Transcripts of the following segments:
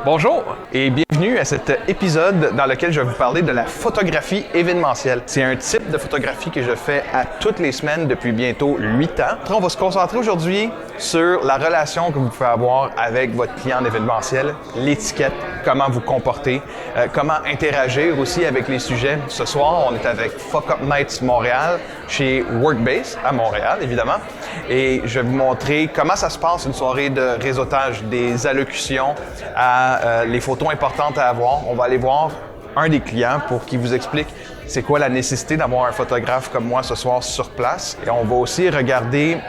Bonjour et bienvenue à cet épisode dans lequel je vais vous parler de la photographie événementielle. C'est un type de photographie que je fais à toutes les semaines depuis bientôt 8 ans. On va se concentrer aujourd'hui sur la relation que vous pouvez avoir avec votre client en événementiel, l'étiquette, comment vous comporter, comment interagir aussi avec les sujets. Ce soir, on est avec Fuck Up Nights Montréal chez Workbase à Montréal, évidemment. Et je vais vous montrer comment ça se passe une soirée de réseautage, des allocutions à les photos importantes à avoir. On va aller voir un des clients pour qu'il vous explique c'est quoi la nécessité d'avoir un photographe comme moi ce soir sur place. Et on va aussi regarder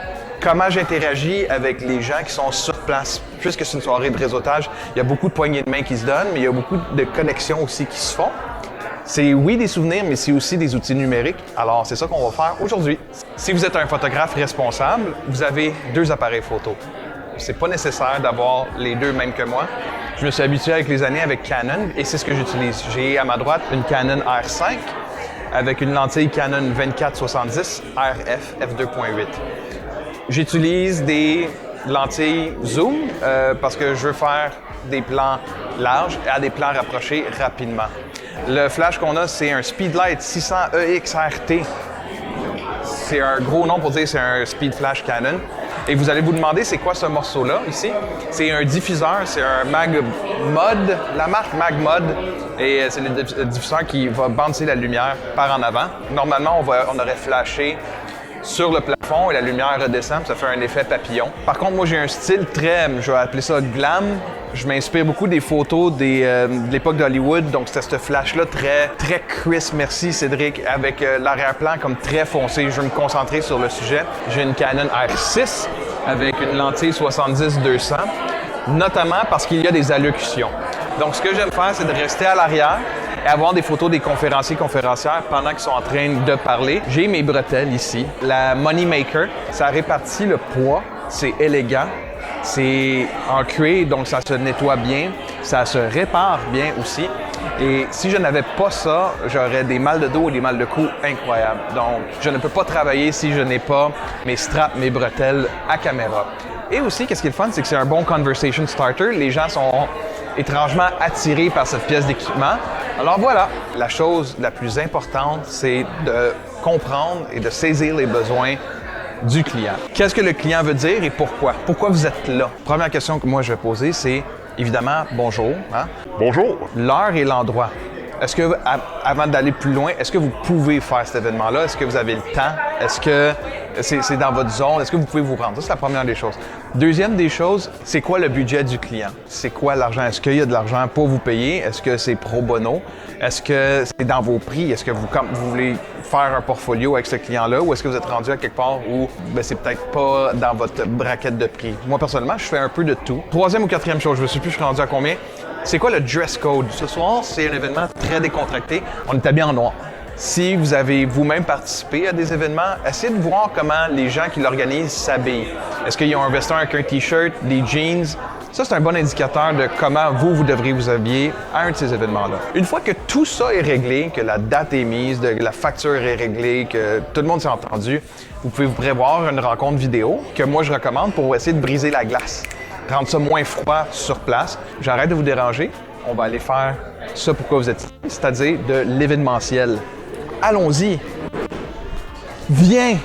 comment j'interagis avec les gens qui sont sur place. Puisque c'est une soirée de réseautage, il y a beaucoup de poignées de main qui se donnent, mais il y a beaucoup de connexions aussi qui se font. C'est oui des souvenirs, mais c'est aussi des outils numériques. Alors, c'est ça qu'on va faire aujourd'hui. Si vous êtes un photographe responsable, vous avez 2 appareils photo. C'est pas nécessaire d'avoir les 2 mêmes que moi. Je me suis habitué avec les années avec Canon et c'est ce que j'utilise. J'ai à ma droite une Canon R5 avec une lentille Canon 24-70 RF f2.8. J'utilise des lentilles zoom parce que je veux faire des plans larges et à des plans rapprochés rapidement. Le flash qu'on a, c'est un Speedlight 600 EX RT. C'est un gros nom pour dire c'est un Speed Flash Canon. Et vous allez vous demander c'est quoi ce morceau-là ici? C'est un diffuseur, c'est un Mag Mod, la marque Mag Mod. Et c'est le diffuseur qui va bouncer la lumière par en avant. Normalement, on aurait flashé sur le plafond et la lumière redescend, ça fait un effet papillon. Par contre, moi, j'ai un style très, je vais appeler ça glam. Je m'inspire beaucoup des photos de l'époque d'Hollywood, donc c'était ce flash-là très crisp, merci Cédric, avec l'arrière-plan comme très foncé. Je vais me concentrer sur le sujet. J'ai une Canon R6 avec une lentille 70-200, notamment parce qu'il y a des allocutions. Donc, ce que j'aime faire, c'est de rester à l'arrière et avoir des photos des conférencières pendant qu'ils sont en train de parler. J'ai mes bretelles ici. La Money Maker, ça répartit le poids, c'est élégant, c'est en cuir, donc ça se nettoie bien, ça se répare bien aussi. Et si je n'avais pas ça, j'aurais des mal de dos et des mal de cou incroyables. Donc, je ne peux pas travailler si je n'ai pas mes straps, mes bretelles à caméra. Et aussi, qu'est-ce qui est le fun, c'est que c'est un bon conversation starter. Les gens sont étrangement attirés par cette pièce d'équipement. Alors voilà, la chose la plus importante, c'est de comprendre et de saisir les besoins du client. Qu'est-ce que le client veut dire et pourquoi? Pourquoi vous êtes là? Première question que moi je vais poser, c'est évidemment bonjour. Hein? Bonjour. L'heure et l'endroit. Est-ce que, avant d'aller plus loin, est-ce que vous pouvez faire cet événement-là? Est-ce que vous avez le temps? Est-ce que c'est dans votre zone? Est-ce que vous pouvez vous rendre? Ça, c'est la première des choses. Deuxième des choses, c'est quoi le budget du client? C'est quoi l'argent? Est-ce qu'il y a de l'argent pour vous payer? Est-ce que c'est pro bono? Est-ce que c'est dans vos prix? Est-ce que vous voulez faire un portfolio avec ce client-là? Ou est-ce que vous êtes rendu à quelque part où c'est peut-être pas dans votre braquette de prix? Moi, personnellement, je fais un peu de tout. Troisième ou quatrième chose, je ne sais plus, je suis rendu à combien? C'est quoi le dress code? Ce soir, c'est un événement très décontracté. On est habillé en noir. Si vous avez vous-même participé à des événements, essayez de voir comment les gens qui l'organisent s'habillent. Est-ce qu'ils ont un veston avec un T-shirt, des jeans? Ça, c'est un bon indicateur de comment vous devriez vous habiller à un de ces événements-là. Une fois que tout ça est réglé, que la date est mise, que la facture est réglée, que tout le monde s'est entendu, vous pouvez vous prévoir une rencontre vidéo que moi, je recommande pour essayer de briser la glace. Rendre ça moins froid sur place. J'arrête de vous déranger. On va aller faire ça pourquoi vous êtes ici, c'est-à-dire de l'événementiel. Allons-y. Viens.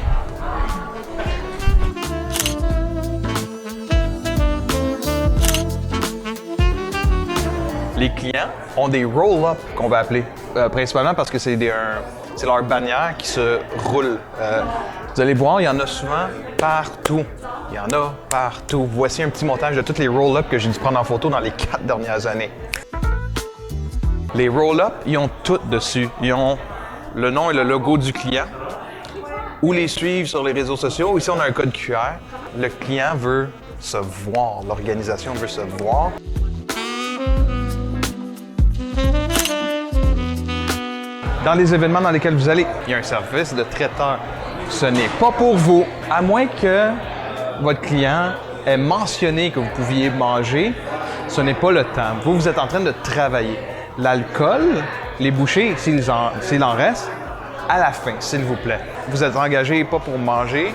Les clients ont des roll-up qu'on va appeler, principalement parce que c'est leur bannière qui se roule. Vous allez voir, il y en a souvent partout. Il y en a partout. Voici un petit montage de tous les roll-up que j'ai dû prendre en photo dans les 4 dernières années. Les roll-up, ils ont tout dessus. Ils ont le nom et le logo du client. Ou les suivre sur les réseaux sociaux. Ici, on a un code QR. Le client veut se voir. L'organisation veut se voir. Dans les événements dans lesquels vous allez, il y a un service de traiteur. Ce n'est pas pour vous, à moins que votre client ait mentionné que vous pouviez manger, ce n'est pas le temps. Vous êtes en train de travailler. L'alcool, les bouchées, s'il en reste, à la fin, s'il vous plaît. Vous êtes engagé pas pour manger,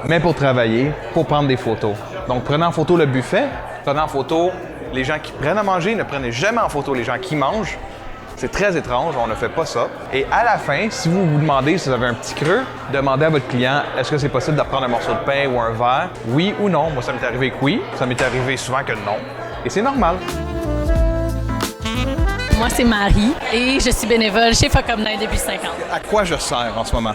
mais pour travailler, pour prendre des photos. Donc, prenez en photo le buffet, prenez en photo Les gens qui prennent à manger ne prennent jamais en photo les gens qui mangent. C'est très étrange, on ne fait pas ça. Et à la fin, si vous vous demandez si vous avez un petit creux, demandez à votre client est-ce que c'est possible de prendre un morceau de pain ou un verre, oui ou non. Moi, ça m'est arrivé que oui, ça m'est arrivé souvent que non. Et c'est normal. Moi, c'est Marie et je suis bénévole chez Focomnight depuis 5 ans. À quoi je sers en ce moment?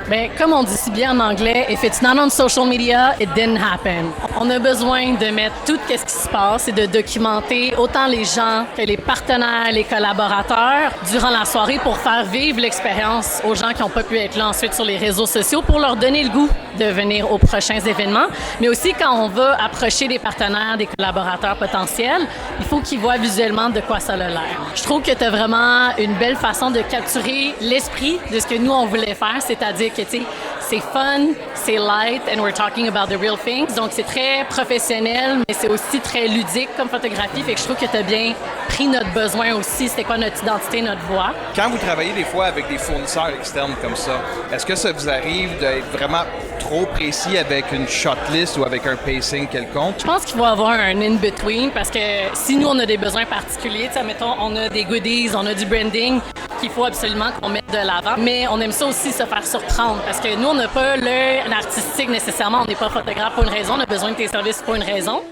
Bien, comme on dit si bien en anglais, if it's not on social media, it didn't happen. On a besoin de mettre tout ce qui se passe et de documenter autant les gens que les partenaires, les collaborateurs durant la soirée pour faire vivre l'expérience aux gens qui n'ont pas pu être là ensuite sur les réseaux sociaux pour leur donner le goût de venir aux prochains événements. Mais aussi, quand on va approcher des partenaires, des collaborateurs potentiels, il faut qu'ils voient visuellement de quoi ça a l'air. Je trouve que tu as vraiment une belle façon de capturer l'esprit de ce que nous, on voulait faire, c'est-à-dire que, tu sais, c'est fun, c'est light, and we're talking about the real things. Donc, c'est très professionnel, mais c'est aussi très ludique comme photographie. Fait que je trouve que tu as bien pris notre besoin aussi. C'était quoi notre identité, notre voix. Quand vous travaillez des fois avec des fournisseurs externes comme ça, est-ce que ça vous arrive d'être vraiment trop précis avec une shotlist ou avec un pacing quelconque? Je pense qu'il faut avoir un in-between parce que si nous, on a des besoins particuliers, tu sais, mettons, on a des goodies, on a du branding qu'il faut absolument qu'on mette de l'avant. Mais on aime ça aussi se faire surprendre parce que nous, on n'a pas l'œil artistique nécessairement. On n'est pas photographe pour une raison. On a besoin de tes services pour une raison.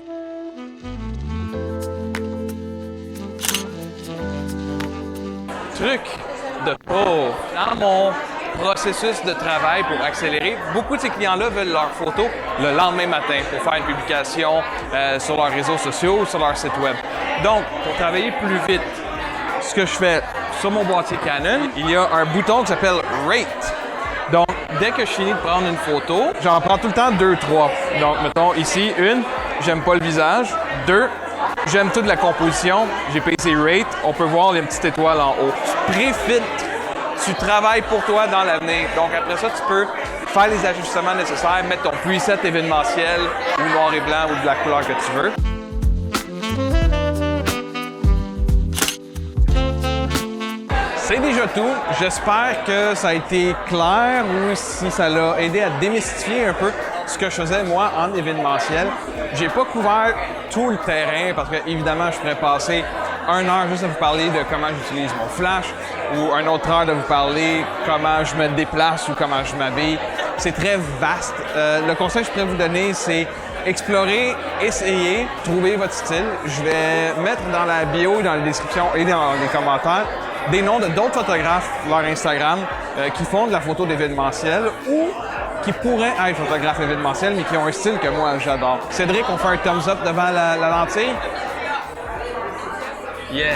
Truc de pro. Dans mon processus de travail pour accélérer, beaucoup de ces clients-là veulent leurs photos le lendemain matin pour faire une publication sur leurs réseaux sociaux ou sur leur site web. Donc, pour travailler plus vite, ce que je fais sur mon boîtier Canon, il y a un bouton qui s'appelle Rate. Donc, dès que je finis de prendre une photo, j'en prends tout le temps 2, 3. Donc, mettons ici, 1, j'aime pas le visage. 2, j'aime toute la composition. J'ai payé Rate. On peut voir les petites étoiles en haut. Tu pré-filtres. Tu travailles pour toi dans l'avenir. Donc, après ça, tu peux faire les ajustements nécessaires, mettre ton preset événementiel ou noir et blanc ou de la couleur que tu veux. C'est déjà tout. J'espère que ça a été clair ou si ça l'a aidé à démystifier un peu ce que je faisais moi en événementiel. J'ai pas couvert tout le terrain parce que évidemment je pourrais passer 1 heure juste à vous parler de comment j'utilise mon flash ou 1 autre heure de vous parler comment je me déplace ou comment je m'habille. C'est très vaste. Le conseil que je pourrais vous donner, c'est explorer, essayer, trouver votre style. Je vais mettre dans la bio, dans la description et dans les commentaires des noms de d'autres photographes, leur Instagram, qui font de la photo d'événementiel ou qui pourraient être photographes événementiels, mais qui ont un style que moi, j'adore. Cédric, on fait un thumbs up devant la lentille? Yeah!